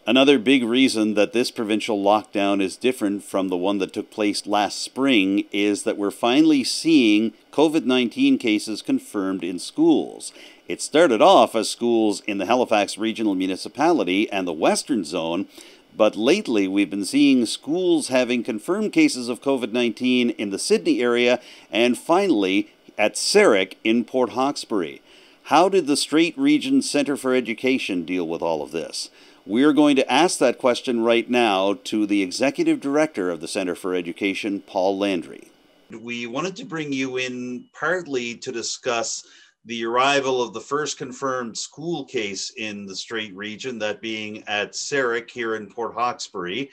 Another big reason that this provincial lockdown is different from the one that took place last spring is that we're finally seeing COVID-19 cases confirmed in schools. It started off as schools in the Halifax Regional Municipality and the Western Zone, but lately we've been seeing schools having confirmed cases of COVID-19 in the Sydney area and finally at SAERC in Port Hawkesbury. How did the Strait Regional Centre for Education deal with all of this? We're going to ask that question right now to the Executive Director of the Centre for Education, Paul Landry. We wanted to bring you in partly to discuss the arrival of the first confirmed school case in the Strait region, that being at SAERC here in Port Hawkesbury.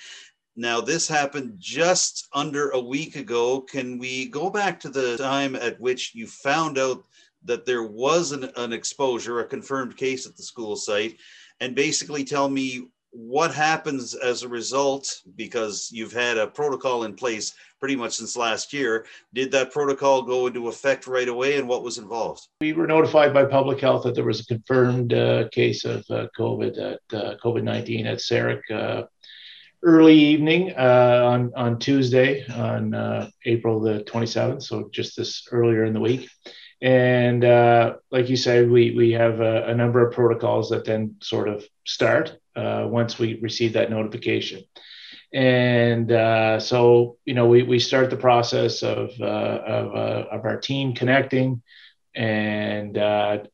Now, this happened just under a week ago. Can we go back to the time at which you found out that there was an exposure, a confirmed case at the school site, and basically tell me what happens as a result, because you've had a protocol in place pretty much since last year. Did that protocol go into effect right away, and what was involved? We were notified by public health that there was a confirmed case of COVID-19 at SAERC early evening on Tuesday, on April the 27th, so just this earlier in the week. And like you said, we have a number of protocols that then sort of start once we receive that notification. And so, we start the process of our team connecting and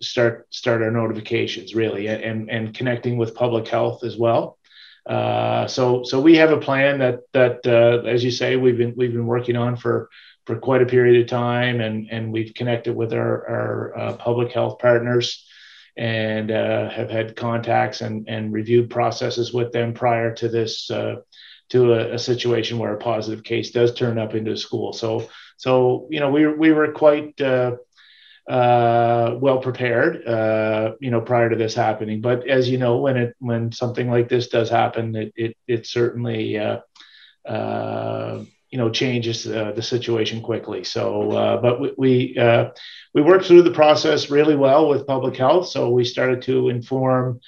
start our notifications, really, and connecting with public health as well. So we have a plan that as you say, we've been working on for quite a period of time, and we've connected with our public health partners and have had contacts and reviewed processes with them prior to this, to a situation where a positive case does turn up into a school. So we were quite well prepared, prior to this happening. But as you know, when something like this does happen, it certainly changes the situation quickly. So, but we worked through the process really well with public health. So we started to inform,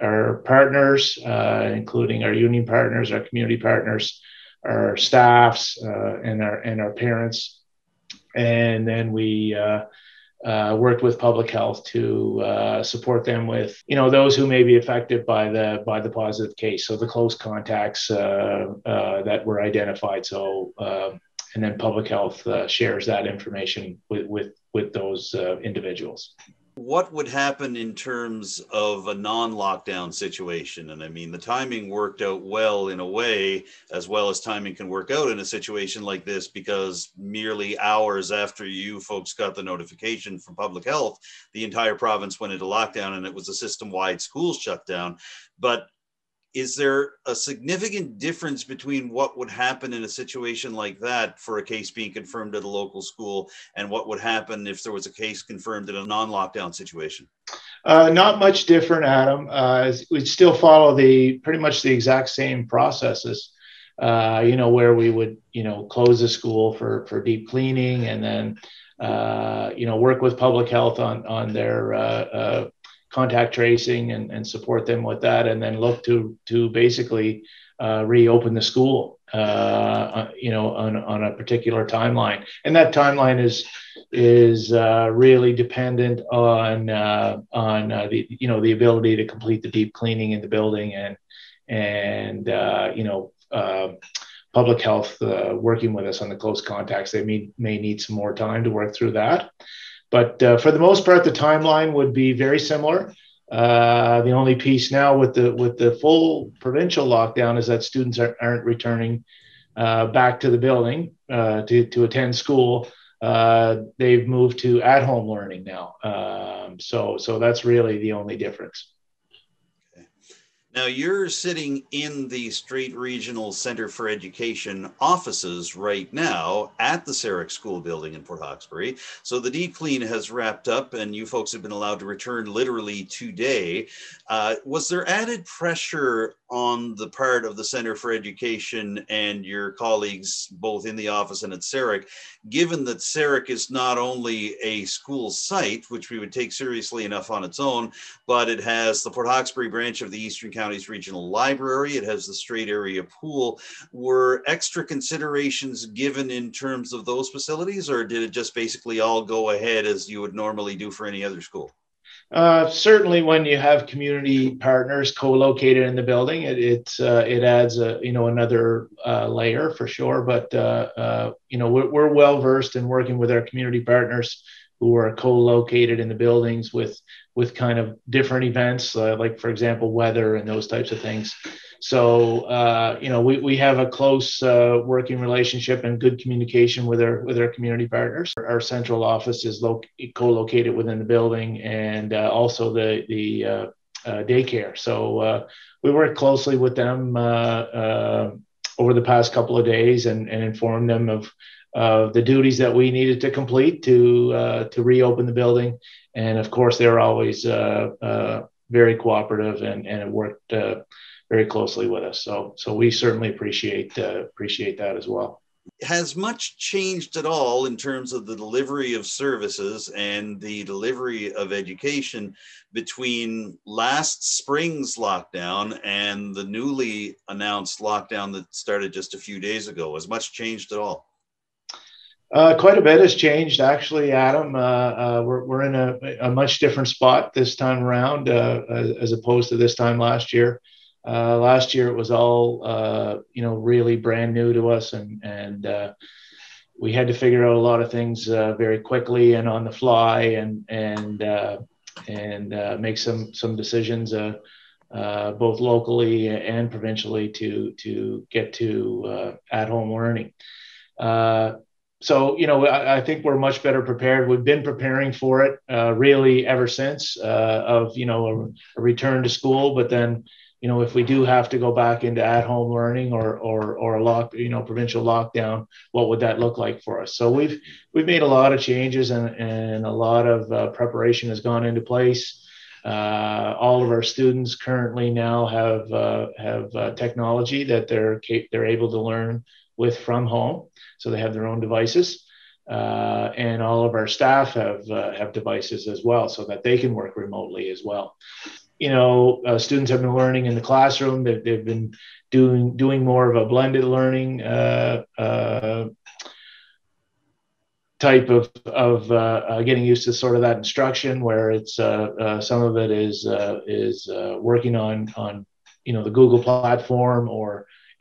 our partners, including our union partners, our community partners, our staffs, and our parents, and then we worked with public health to support them with, those who may be affected by the positive case. So the close contacts that were identified. So and then public health shares that information with those individuals. What would happen in terms of a non-lockdown situation? And I mean, the timing worked out well in a way, as well as timing can work out in a situation like this, because merely hours after you folks got the notification from public health, the entire province went into lockdown and it was a system-wide school shutdown. But is there a significant difference between what would happen in a situation like that for a case being confirmed at a local school and what would happen if there was a case confirmed in a non-lockdown situation? Not much different, Adam. We'd still follow pretty much the exact same processes, where we would, close the school for deep cleaning, and then, work with public health on their contact tracing and support them with that, and then look to basically reopen the school, on a particular timeline. And that timeline is really dependent on the ability to complete the deep cleaning in the building, and public health working with us on the close contacts. They may need some more time to work through that. But for the most part, the timeline would be very similar. The only piece now with the full provincial lockdown is that students aren't returning back to the building to attend school. They've moved to at-home learning now. So that's really the only difference. Okay. Now, you're sitting in the Strait Regional Centre for Education offices right now at the SAERC School building in Port Hawkesbury. So the deep clean has wrapped up and you folks have been allowed to return literally today. Was there added pressure on the part of the Centre for Education and your colleagues, both in the office and at SAERC, given that SAERC is not only a school site, which we would take seriously enough on its own, but it has the Port Hawkesbury branch of the Eastern Counties Regional Library. It has the Strait Area Pool. Were extra considerations given in terms of those facilities, or did it just basically all go ahead as you would normally do for any other school? Certainly, when you have community partners co-located in the building, it adds another layer for sure. But we're well versed in working with our community partners who are co-located in the buildings with kind of different events, like for example weather and those types of things. So we have a close working relationship and good communication with our community partners. Our central office is co-located within the building, and also the daycare. So we work closely with them over the past couple of days and informed them of the duties that we needed to complete to reopen the building. And of course, they're always very cooperative and worked very closely with us. So we certainly appreciate that as well. Has much changed at all in terms of the delivery of services and the delivery of education between last spring's lockdown and the newly announced lockdown that started just a few days ago? Has much changed at all? Quite a bit has changed, actually, Adam. We're in a much different spot this time around as opposed to this time last year. Last year it was all really brand new to us, and we had to figure out a lot of things very quickly and on the fly, and make some decisions both locally and provincially to get to at-home learning. So, I think we're much better prepared. We've been preparing for it really ever since of a return to school. But then, if we do have to go back into at-home learning or a provincial lockdown, what would that look like for us? So we've made a lot of changes, and a lot of preparation has gone into place. All of our students currently now have technology that they're able to learn with from home. So they have their own devices, and all of our staff have devices as well, so that they can work remotely as well. Students have been learning in the classroom. They've been doing more of a blended learning type of getting used to sort of that instruction, where it's some of it is working on the Google platform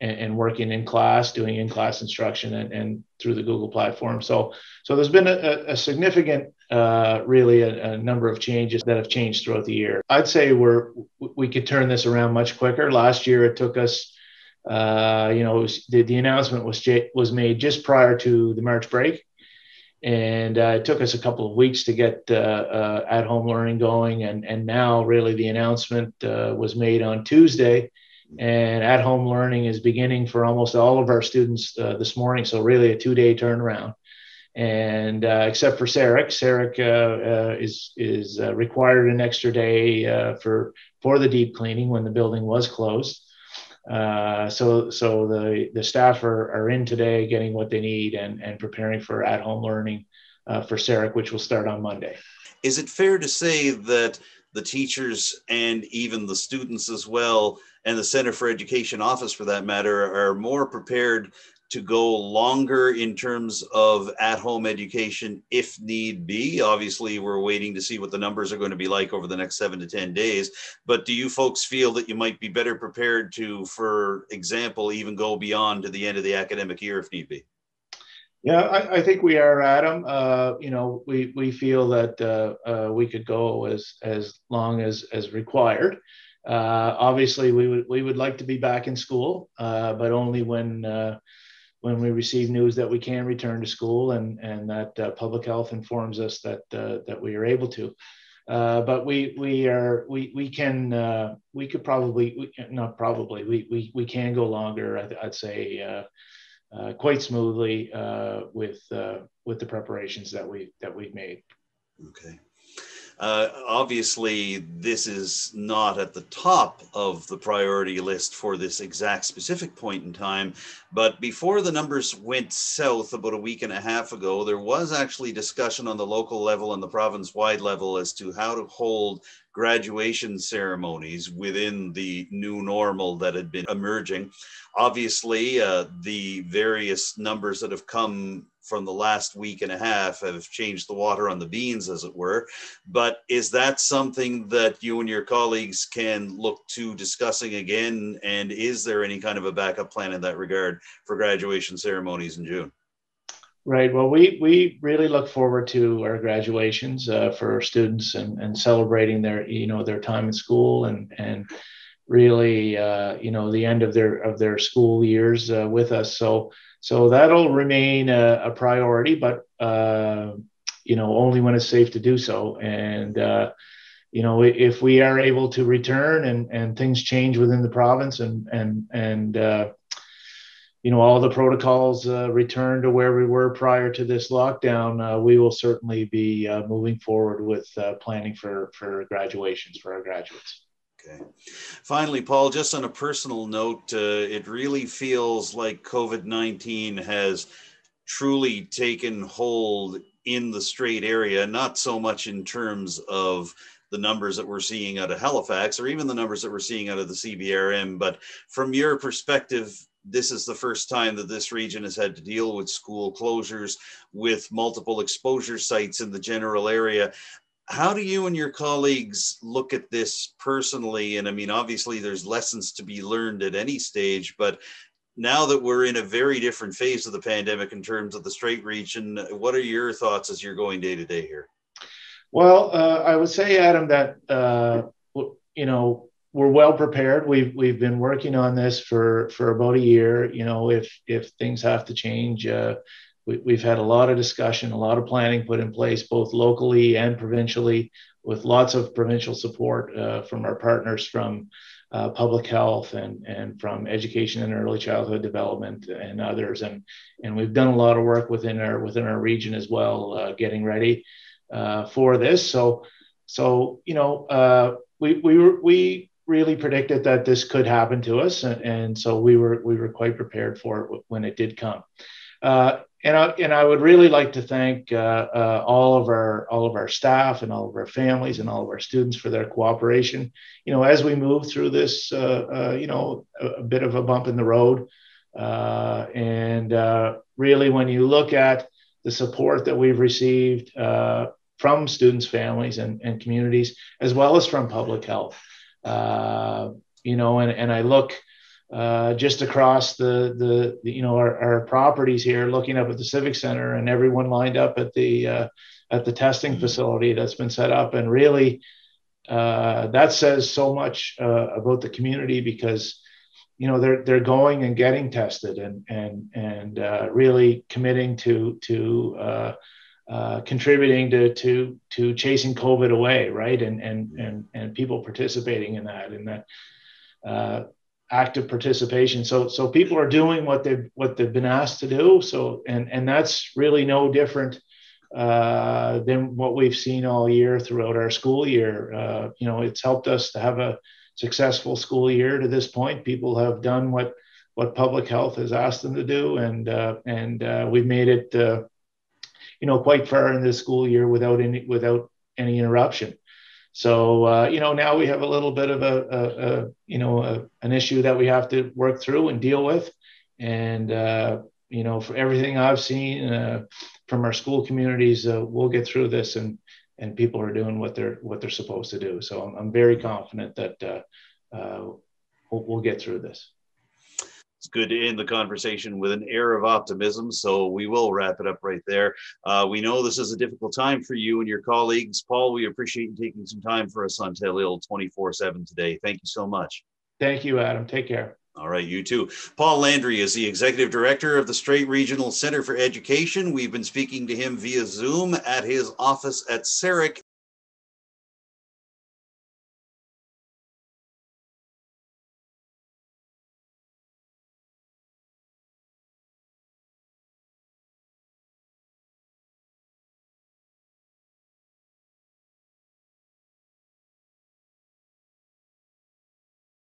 and working in class, doing in-class instruction and through the Google platform. So there's been a significant, really a number of changes that have changed throughout the year. I'd say we could turn this around much quicker. Last year, it took us, the announcement was made just prior to the March break. And it took us a couple of weeks to get at-home learning going. And now really the announcement was made on Tuesday. And at-home learning is beginning for almost all of our students this morning. So really a 2-day turnaround. And except for SAERC is required an extra day for the deep cleaning when the building was closed. So the staff are in today getting what they need and preparing for at-home learning for SAERC, which will start on Monday. Is it fair to say that the teachers and even the students as well, and the Centre for Education office for that matter, are more prepared to go longer in terms of at-home education if need be? Obviously, we're waiting to see what the numbers are going to be like over the next 7 to 10 days. But do you folks feel that you might be better prepared to, for example, even go beyond to the end of the academic year if need be? Yeah, I think we are, Adam. We feel that we could go as long as required. Obviously, we would like to be back in school, but only when we receive news that we can return to school and that public health informs us that we are able to. but we could probably, not probably, we can go longer. I'd say quite smoothly with the preparations that we've made. Okay. Obviously, this is not at the top of the priority list for this exact specific point in time, but before the numbers went south about a week and a half ago, there was actually discussion on the local level and the province-wide level as to how to hold graduation ceremonies within the new normal that had been emerging. Obviously, the various numbers that have come from the last week and a half have changed the water on the beans, as it were. But is that something that you and your colleagues can look to discussing again? And is there any kind of a backup plan in that regard for graduation ceremonies in June? Right. Well, we really look forward to our graduations for our students and celebrating their time in school and really the end of their school years with us. So that'll remain a priority, but only when it's safe to do so. And if we are able to return and things change within the province and all the protocols return to where we were prior to this lockdown, we will certainly be moving forward with planning for graduations for our graduates. Okay. Finally, Paul, just on a personal note, it really feels like COVID-19 has truly taken hold in the Strait area, not so much in terms of the numbers that we're seeing out of Halifax or even the numbers that we're seeing out of the CBRM, but from your perspective, this is the first time that this region has had to deal with school closures, with multiple exposure sites in the general area. How do you and your colleagues look at this personally? And I mean, obviously there's lessons to be learned at any stage, but now that we're in a very different phase of the pandemic in terms of the Strait region, what are your thoughts as you're going day to day here? Well, I would say, Adam, that, we're well prepared. We've been working on this for about a year. If things have to change, we've had a lot of discussion, a lot of planning put in place, both locally and provincially, with lots of provincial support from our partners from public health and from education and early childhood development and others. And we've done a lot of work within our region as well, getting ready for this. We really predicted that this could happen to us, and so we were quite prepared for it when it did come. And I would really like to thank all of our staff and all of our families and all of our students for their cooperation. As we move through this, a bit of a bump in the road, and really, when you look at the support that we've received from students, families, and communities, as well as from public health, and I look. Just across our properties here, looking up at the Civic Center, and everyone lined up at the testing facility that's been set up, and really that says so much about the community, because they're going and getting tested and really committing to contributing to chasing COVID away, right? And people participating in that. Active participation. So people are doing what they've been asked to do. So and that's really no different than what we've seen all year throughout our school year. It's helped us to have a successful school year to this point. People have done what public health has asked them to do, and we've made it quite far in this school year without any interruption. So, now we have a little bit of an issue that we have to work through and deal with. And, for everything I've seen from our school communities, we'll get through this, and people are doing what they're supposed to do. So I'm very confident that we'll get through this. It's good to end the conversation with an air of optimism, so we will wrap it up right there. We know this is a difficult time for you and your colleagues. Paul, we appreciate you taking some time for us on Telile 24/7 today. Thank you so much. Thank you, Adam. Take care. All right, you too. Paul Landry is the Executive Director of the Strait Regional Centre for Education. We've been speaking to him via Zoom at his office at SAERC